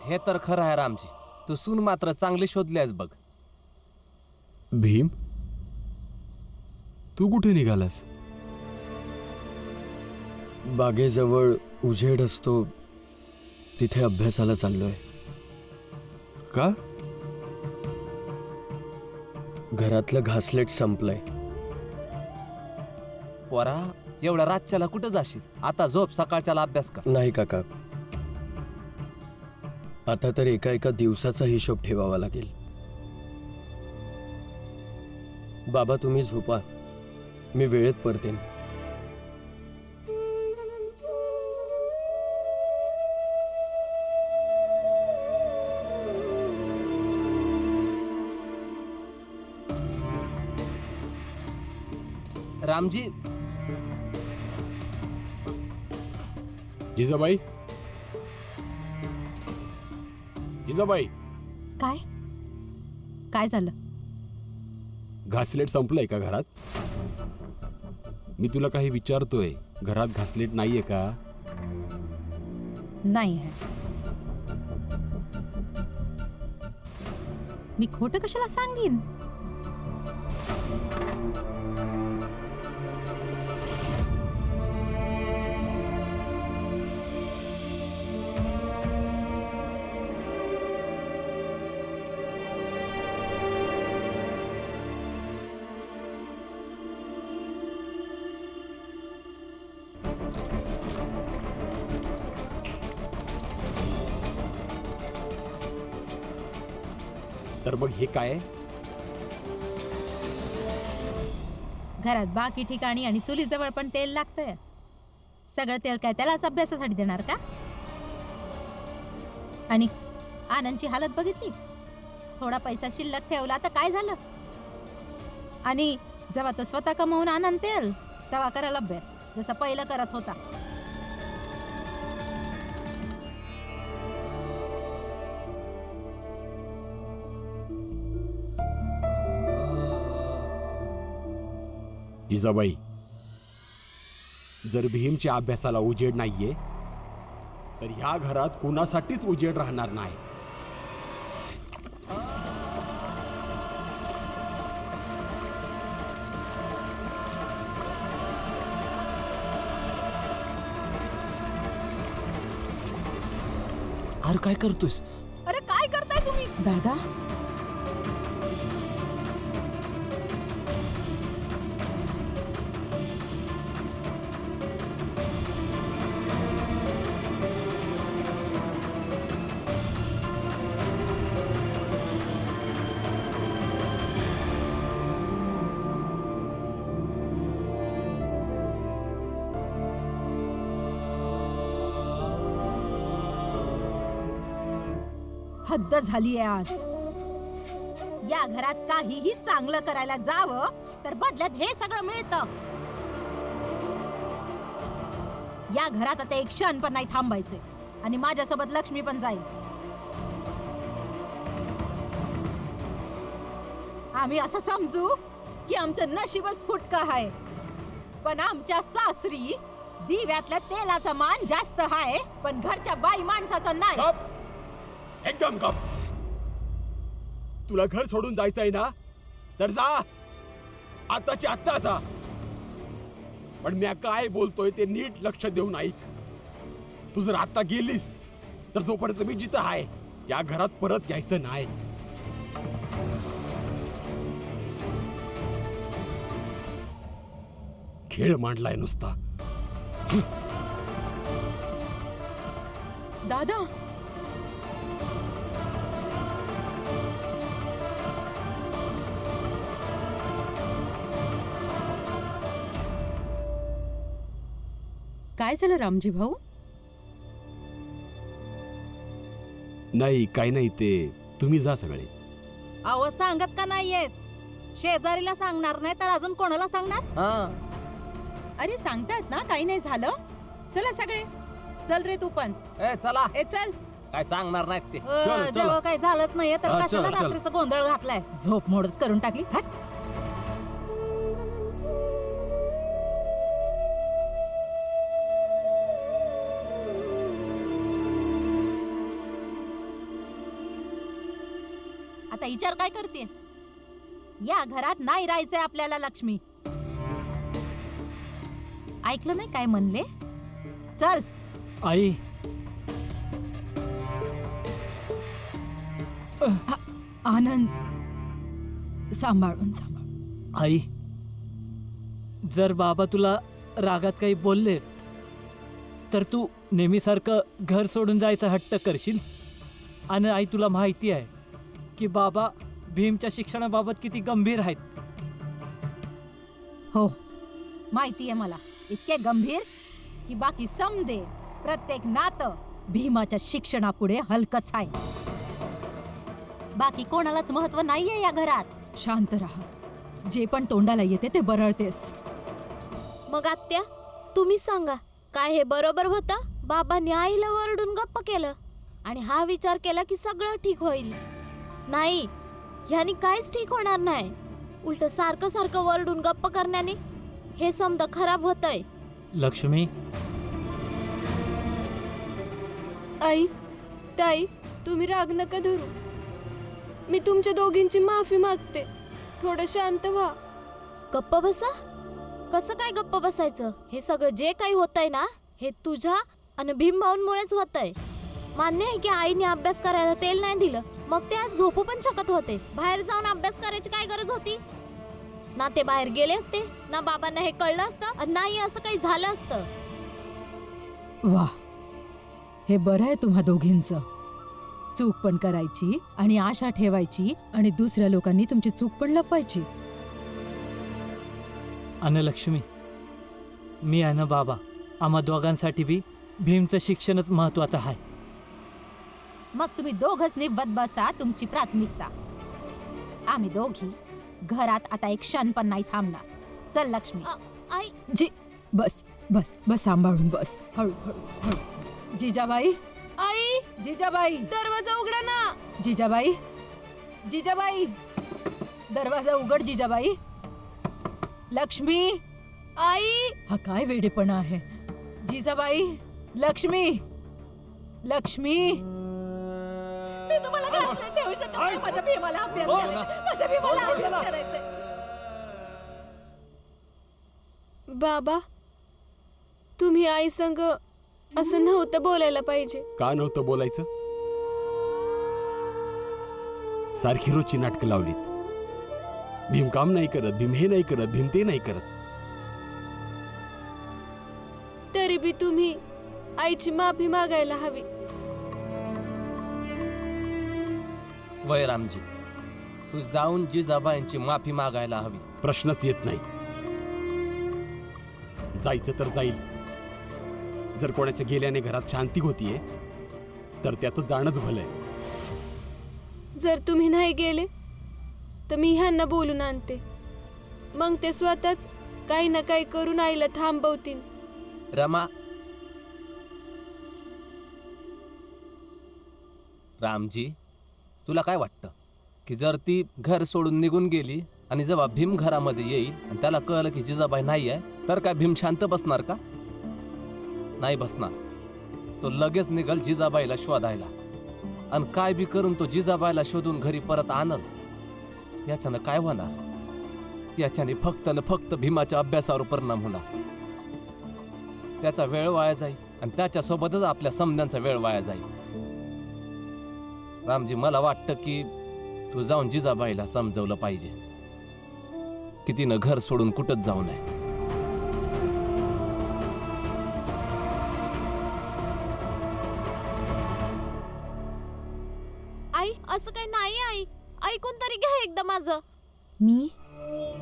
हे तर खरं आहे रामजी. तू सून मात्र चांगली शोधली आहेस बघ. भीम, तू कुठे निघालास? बागेजवळ उजेड असतो तिथे अभ्यासाला चाललोय. का? घरातलं घासलेट संपलंय. पोरा, एवढ्या रातच्याला कुठं जाशील? आता झोप, सकाळच्याला अभ्यास कर. नाही काका, आता तर एका एका दिवसाचा हिशोब ठेवावा लागेल. बाबा तुम्ही झोपा, मी वेळेत परतेन. रामजी, जिजाबाई, जिजाबाई, काय काय झालं? घासलेट संपलंय का घरात? मी तुला काही विचारतोय, घरात घासलेट नाहीये का? नाही आहे. मी खोटं कशाला सांगीन? तर मग हे काय? घरात बाकी ठिकाणी आणि चुलीजवळ पण तेल लागतंय. सगळं तेल काय त्यालाच अभ्यासासाठी देणार का? आणि आनंदची हालत बघितली. थोडा पैसा शिल्लक ठेवला तर काय झालं? आणि जेव्हा तो स्वतः कमवून आनंद तेल तेव्हा कराल अभ्यास जसं पहिलं करत होता. जिजाबाई, जर भीमच्या अभ्यासाला उजेड नाहीये तर ह्या घरात कुणासाठीच उजेड राहणार नाही. अरे काय करतोयस? अरे काय करताय तुम्ही? दादा, हद्द झालीये आज. या घरात काहीही चांगलं करायला जावं तर बदल्यात हे सगळं मिळतं. या घरात आता एक क्षण पण नाही थांबायचे आणि माझ्यासोबत लक्ष्मी पण जाईल. आम्ही असं समजू की आमचं नशीबच फुटकं आहे, पण आमच्या सासरी दिव्यातल्या तेलाचा मान जास्त आहे, पण घरच्या बाई माणसाचा नाही. गप! एकदम गप! तुला घर सोडून जायचंय ना, तर जा, आताच्या आत्ता जा. पण मी काय बोलतोय ते नीट लक्ष देऊन ऐक. तू जर आता गेलीस तर जोपर्यंत मी जिथं आहे या घरात परत यायचं नाही. खेळ मांडलाय नुसता. दादा, काय झालं रामजी भाऊ? नाही, काय नाही, ते तुम्ही जा सगळे. अहो सांगत का नाहीयेत? शेजारीला सांगणार नाही तर अजून कोणाला सांगणार? हा, अरे सांगतात ना, काही नाही झालं. चला सगळे, चल रे तू पण. ए चला, ए चल. काय सांगणार नाहीत ते. जेव्हा काही झालंच नाहीये तर हा, कशाला चल, चल. रात्रीचा गोंधळ घातलाय? झोप मोडच करून टाकली. हट. आता विचार काय करते? या घरात नाही राहायचंय आपल्याला लक्ष्मी. ऐकलं नाही काय म्हणले? चल. आई आनंद, सांभाळून. आई, जर बाबा तुला रागात काही बोललेत तर तू नेहमीसारखं घर सोडून जायचा हट्ट करशील. आणि आई, तुला माहिती आहे की बाबा भीमच्या शिक्षणाबाबत किती गंभीर आहेत. हो, माहिती आहे मला. इतके गंभीर की बाकी समदे प्रत्येक नातं भीमाच्या शिक्षणापुढे हलकच आहे. बाकी कोणालाच महत्व नाहीये या घरात. शांत राहा. जे पण तोंडाला येते ते बरळतेस. मग आत्या, तुम्ही सांगा, काय हे बरोबर होतं? बाबांनी आईला वरडून गप्प केलं आणि हा विचार केला की सगळं ठीक होईल. नाही, ह्यानी काहीच ठीक होणार नाही. उलट सारखं सारखं वरडून गप्प करण्याने हे समजा खराब होतंय. लक्ष्मी, आई, ताई, तुम्ही राग नका धरू. मी तुमच्या दोघींची माफी मागते. थोडं शांत व्हा. गप्प बसा? कसं काय गप्प बसायचं? हे सगळं जे काही होतंय ना, हे तुझ्या आणि भीमभाऊंमुळेच होतंय. मान्य आहे की आईने अभ्यास करायला तेल नाही दिलं, मग ते आज झोपू पण शकत होते. बाहेर जाऊन अभ्यास करायची काय गरज होती? ना ते बाहेर गेले असते, ना बाबांना हे कळलं असतं, आणि नाही असं काही झालं असतं. वा, हे बरं आहे तुम्हा दोघींचं. चूक पण करायची आणि आशा ठेवायची आणि दुसऱ्या लोकांनी तुमची चूक पण लपवायची. आणि लक्ष्मी, मी आणि बाबा आम्हा दोघांसाठी बी भीमचं शिक्षणच महत्वाचं आहे. मग तुम्ही दोघच निभत बसा तुमची प्राथमिकता. आम्ही दोघी घरात आता एक क्षण पण नाही थांबणार. चल लक्ष्मी. आई, जी, बस बस बस, सांभाळून बस. हळू हळू हळू. जिजाबाई, आई, जिजाबाई, दरवाजा उघडा ना. जिजाबाई, जिजाबाई, दरवाजा उघड जिजाबाई. लक्ष्मी, आई, हा काय वेडेपणा आहे. जिजाबाई, लक्ष्मी, लक्ष्मी. मी तुम्हाला घासलेट ठेवू शकत नाही. माझ्या भीमाला अभ्यास करायचा. माझ्या भीमाला अभ्यास करायचा. बाबा, तुम्ही आई संग असं नव्हतं बोलायला पाहिजे. का नव्हतं बोलायचं? सारखी रोजची नाटकं लावलीत. भीम काम नाही करत, भीम हे नाही करत, भीम ते नाही करत. तरी बी तुम्ही आईची माफी मागायला हवी. वय रामजी, तू जाऊन जिजाबाईंची माफी मागायला हवी. प्रश्नच येत नाही. जायचं तर जाईल. जर कोणाच्या गेल्याने घरात शांती होतीये तर त्याचं जाणंच भलंय. जर तुम्ही नाही गेले तर मी ह्यांना बोलून आणते. मग ते स्वतःच काही ना काही करून आईला थांबवतील. रमा, रामजी, तुला काय वाटतं की जर ती घर सोडून निघून गेली आणि जेव्हा भीम घरामध्ये येईल आणि त्याला कळलं की जिजाबाई नाही आहे, तर काय भीम शांत बसणार का? नाही बसणार. तो लगेच निघल जिजाबाईला शोधायला आणि काय बी करून तो जिजाबाईला शोधून घरी परत आणल. याच्यानं काय होणार? याच्याने फक्त न फक्त भीमाच्या अभ्यासावर परिणाम होणार. त्याचा वेळ वाया जाईल आणि त्याच्यासोबतच आपल्या समध्यांचा वेळ वाया जाईल. रामजी, मला वाटतं की तू जाऊन जिजाबाईला समजवलं पाहिजे की तिनं घर सोडून कुठंच जाऊ नये. आई, असं काही नाही. आई, ऐकून तरी घ्या एकदा माझं. मी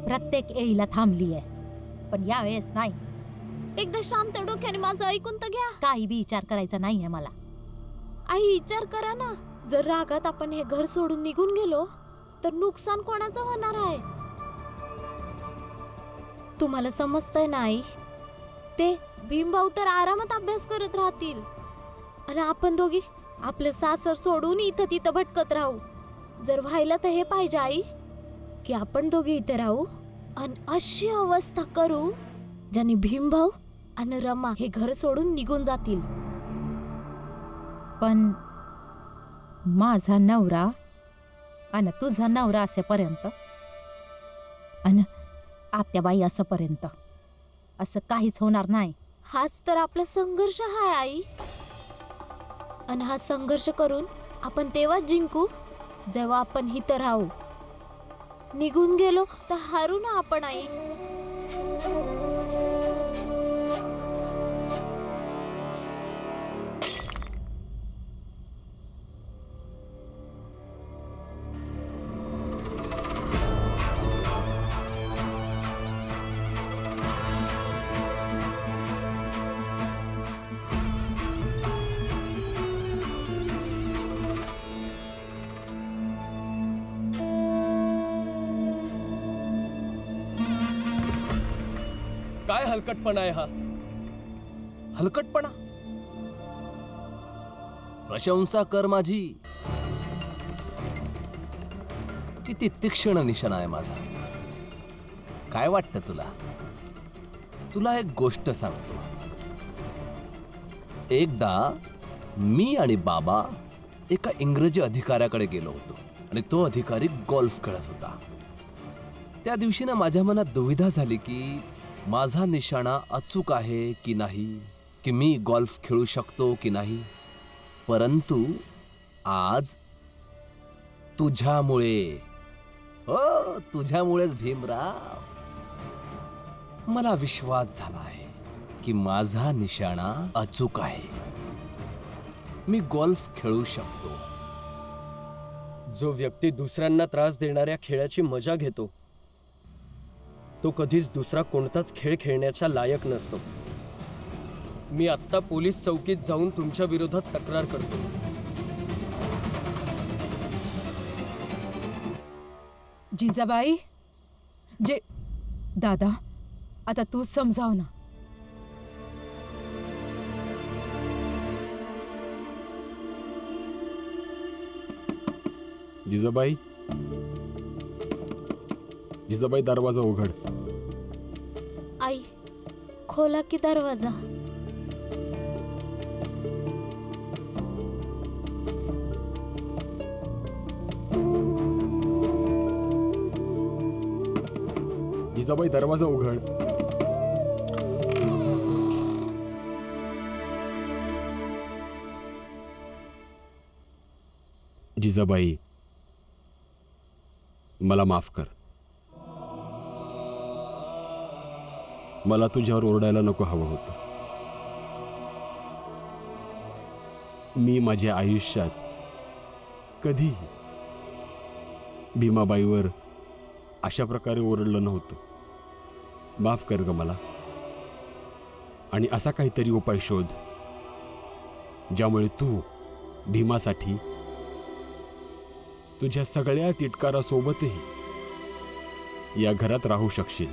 प्रत्येक एळीला थांबली आहे, पण यावेळेस नाही. एकदा शांत डोक्याने माझं ऐकून तर घ्या. काही बी विचार करायचा नाहीये मला. आई, विचार करा ना. जर रागात आपण हे घर सोडून निघून गेलो तर नुकसान कोणाचं होणार आहे? तुम्हाला समजतंय ना आई? ते भीमभाऊ तर आरामात अभ्यास करत राहतील आणि आपण दोघी आपले सासर सोडून इथं तिथं भटकत राहू. जर व्हायला तर हे पाहिजे आई की आपण दोघी इथे राहू आणि अशी अवस्था करू ज्याने भीमभाऊ आणि रमा हे घर सोडून निघून जातील. पण माझा नवरा आणि तुझा नवरा असेपर्यंत आणि आत्याबाई असेपर्यंत असं काहीच होणार नाही. हाच तर आपला संघर्ष आहे आई. आणि हा संघर्ष करून आपण तेव्हाच जिंकू जेव्हा आपण इथं राहू. निघून गेलो तर हारू ना आपण आई. काय हलकटपणा आहे हा? हलकटपणा? प्रशंसा कर माझी. किती तीक्ष्ण निशाणा आहे माझा. काय वाटतं तुला? तुला एक गोष्ट सांगतो. एकदा मी आणि बाबा एका इंग्रजी अधिकाऱ्याकडे गेलो होतो आणि तो अधिकारी गोल्फ खेळत होता. त्या दिवशी ना माझ्या मनात दुविधा झाली की माझा निशाणा अचूक आहे की नाही, की मी गोल्फ खेळू शकतो की नाही. परंतु आज तुझ्यामुळे, हो तुझ्यामुळेच भीमराव, मला विश्वास झाला आहे की माझा निशाणा अचूक आहे. मी गोल्फ खेळू शकतो. जो व्यक्ती दुसऱ्यांना त्रास देणाऱ्या खेळाची मजा घेतो तो कधीच दुसरा कोणताच खेळ खेळण्याच्या लायक नसतो. मी आत्ता पोलीस चौकीत जाऊन तुमच्या विरोधात तक्रार करतो. जिजाबाई, जे दादा, आता तूच समजाव ना. जिजाबाई, जिजाबाई दरवाजा उघड. आई खोला की दरवाजा. जिजाबाई दरवाजा उघड. जिजाबाई, मला माफ कर. मला तुझ्यावर ओरडायला नको हवं होतं. मी माझ्या आयुष्यात कधीही भीमाबाईवर अशा प्रकारे ओरडलं नव्हतं. माफ कर ग मला. आणि असा काहीतरी उपाय शोध ज्यामुळे तू भीमासाठी तुझ्या सगळ्या तिटकारासोबतही या घरात राहू शकशील.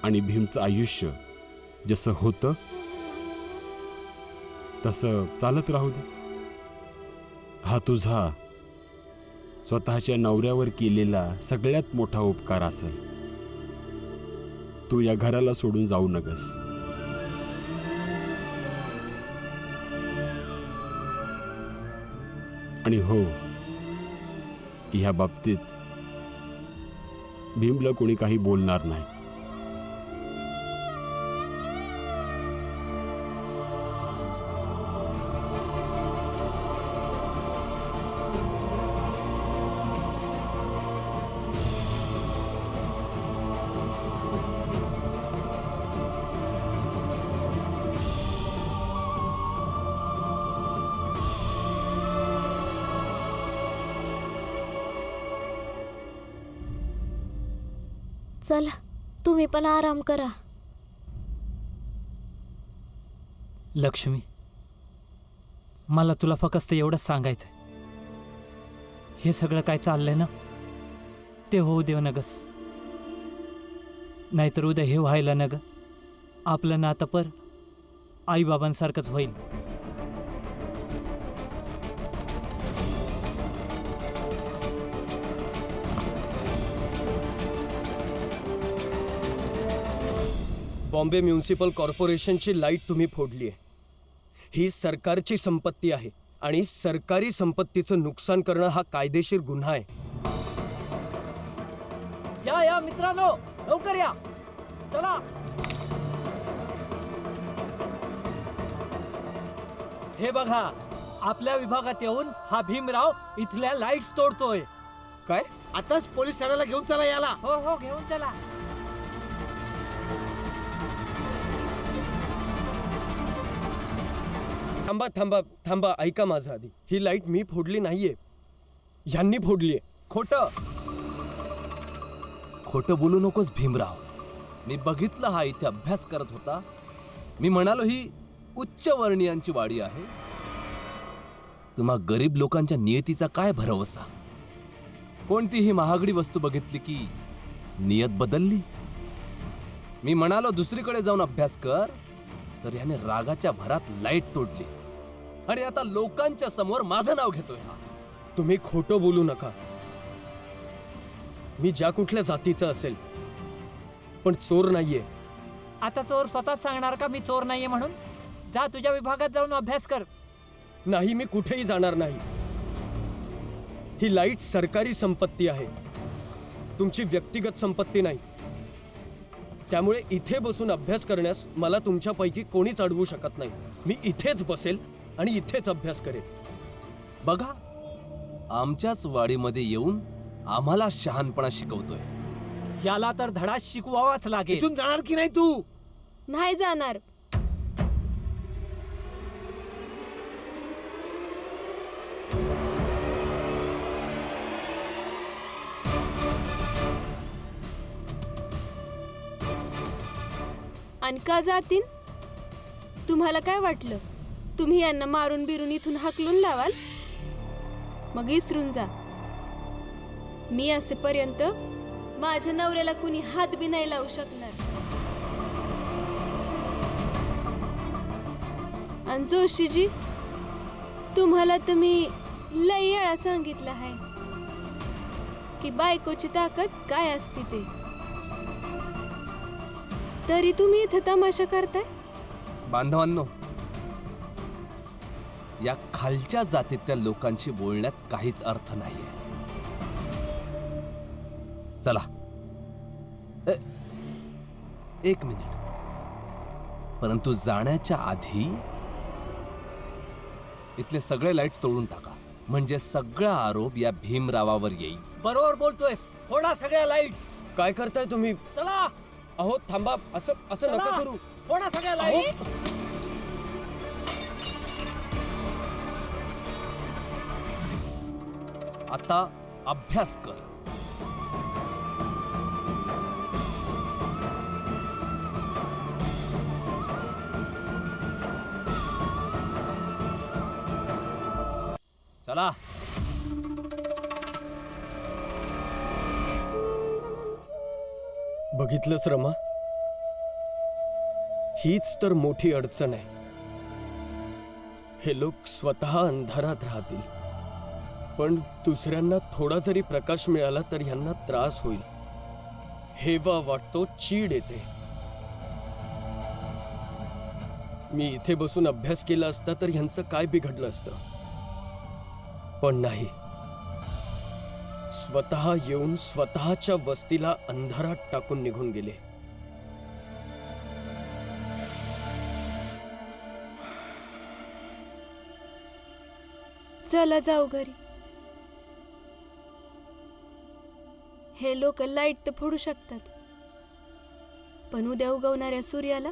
आणि भीमचं आयुष्य जसं होतं तसं चालत राहू दे. हा तुझा स्वतःच्या नवऱ्यावर केलेला सगळ्यात मोठा उपकार असेल. तू या घराला सोडून जाऊ नकस. आणि हो, ह्या बाबतीत भीमला कोणी काही बोलणार नाही. चला तुम्ही पण आराम करा. लक्ष्मी, मला तुला फक्त एवढंच सांगायचंय. हे सगळं काय चाललंय ना ते होऊ देऊ नगस. नाहीतर उद्या हे व्हायला न ग आपलं नातं पर आईबाबांसारखंच होईल. बॉम्बे म्युन्सिपल कॉर्पोरेशनची लाईट तुम्ही फोडली आहे. ही सरकारची संपत्ती आहे. आणि सरकारी संपत्तीचं नुकसान करणं हा कायदेशीर गुन्हा आहे. या मित्रांनो, लवकर या. चला. हे बघा, आपल्या विभागात येऊन हा भीमराव इथल्या लाईट्स तोडतोय. काय? आताच पोलीस ठाण्याला घेऊन चला याला. हो घेऊन चला. थांबा थांबा थांबा, ऐका माझं आधी. ही लाईट मी फोडली नाहीये, ह्यांनी फोडलीये. खोटं बोलू नकोस भीमराव. मी बघितलं हा इथे अभ्यास करत होता. मी म्हणालो ही उच्च वर्णीयांची वाडी आहे. तुम्हा गरीब लोकांच्या नियतीचा काय भरवसा. कोणतीही महागडी वस्तू बघितली की नियत बदलली. मी म्हणालो दुसरीकडे जाऊन अभ्यास कर, तर याने रागाच्या भरात लाईट तोडली आणि आता लोकांच्या समोर माझं नाव घेतोय हा. तुम्ही खोटं बोलू नका. मी ज्या कुठल्या जातीचा असेल, पण चोर नाहीये. आता चोर स्वतःच सांगणार का मी चोर नाहीये म्हणून? जा तुझ्या विभागात जाऊन अभ्यास कर. नाही, मी कुठेही जाणार नाही. ही लाईट सरकारी संपत्ती आहे, तुमची व्यक्तिगत संपत्ती नाही. त्यामुळे इथे बसून अभ्यास करण्यास मला तुमच्यापैकी कोणीच अडवू शकत नाही. मी इथेच बसेल आणि इथेच अभ्यास करेन. बघा, आमच्याच वाडीमध्ये येऊन आम्हाला शहाणपणा शिकवतोय. याला तर धडा शिकवावाच लागेल. इथून जाणार की नाही तू? नाही जाणार. आणि का जातीन? तुम्हाला काय वाटलं तुम्ही यांना मारून बिरून इथून हाकलून लावाल? मग इसरून जा. मी असेपर्यंत माझ्या नवऱ्याला कुणी हात बी नाही लावू शकणार. आणि जोशीजी, तुम्हाला तर मी लई वेळा सांगितलं आहे की बायकोची ताकद काय असते ते. तरी तुम्ही इथं तमाशा करताय. बांधवांनो, या खालच्या जातीतल्या लोकांशी बोलण्यात काहीच अर्थ नाहीये. चला. एक मिनिट. परंतु जाण्याच्या आधी इथले सगळे लाईट्स तोडून टाका, म्हणजे सगळा आरोप या भीमरावावर येईल. बरोबर बोलतोयस. फोडा सगळ्या लाईट्स. काय करताय तुम्ही? चला. अहो थांबा, असं नका चला. करू. फोडा सगळ्या लाईट. आता अभ्यास कर. चला. बघितलंस रमा, हीच तर मोठी अडचण आहे. हे लोक स्वतः अंधारात राहतील, पण दुसऱ्यांना थोडा जरी प्रकाश मिळाला तर ह्यांना त्रास होईल. हेवा वाटतो, चीड येते. मी इथे बसून अभ्यास केला असता तर ह्यांचं काय बिघडलं असतं, पण नाही. स्वतः येऊन स्वतःच्या वस्तीला अंधारात टाकून निघून गेले. चला जाऊ घरी. हे लोक लाईट तर फोडू शकतात, पण उद्या उगवणाऱ्या सूर्याला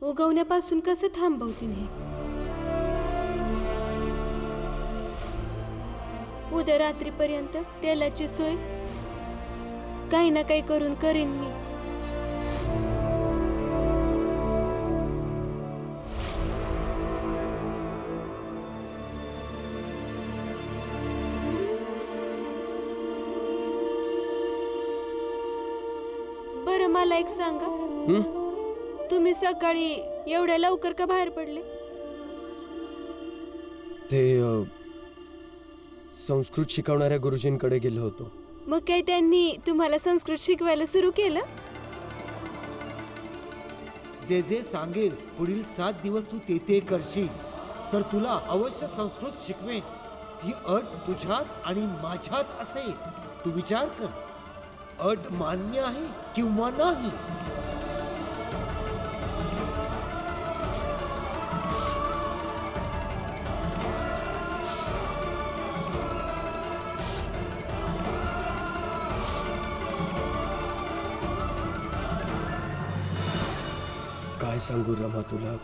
उगवण्यापासून कसं थांबवतील हे? उद्या रात्रीपर्यंत तेलाची सोय काही ना काही करून करीन मी. बरं, मला एक सांगा, तुम्ही सकाळी एवढ्या लवकर का बाहेर पडले? ते संस्कृत शिकवणाऱ्या गुरुजींकडे गेलो होतो. मग काय त्यांनी तुम्हाला संस्कृत शिकवायला सुरू केलं? जे जे सांगेल पुढील 7 दिवस तू ते करशील. तर तुला अवश्य संस्कृत शिकवेन. ही अट तुझ्यात आणि माझ्यात असेल. तू विचार कर, अट मान्य आहे किंवा नाही. काय सांगू रमा तुला,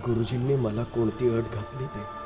गुरुजींनी मला कोणती अट घातली ते.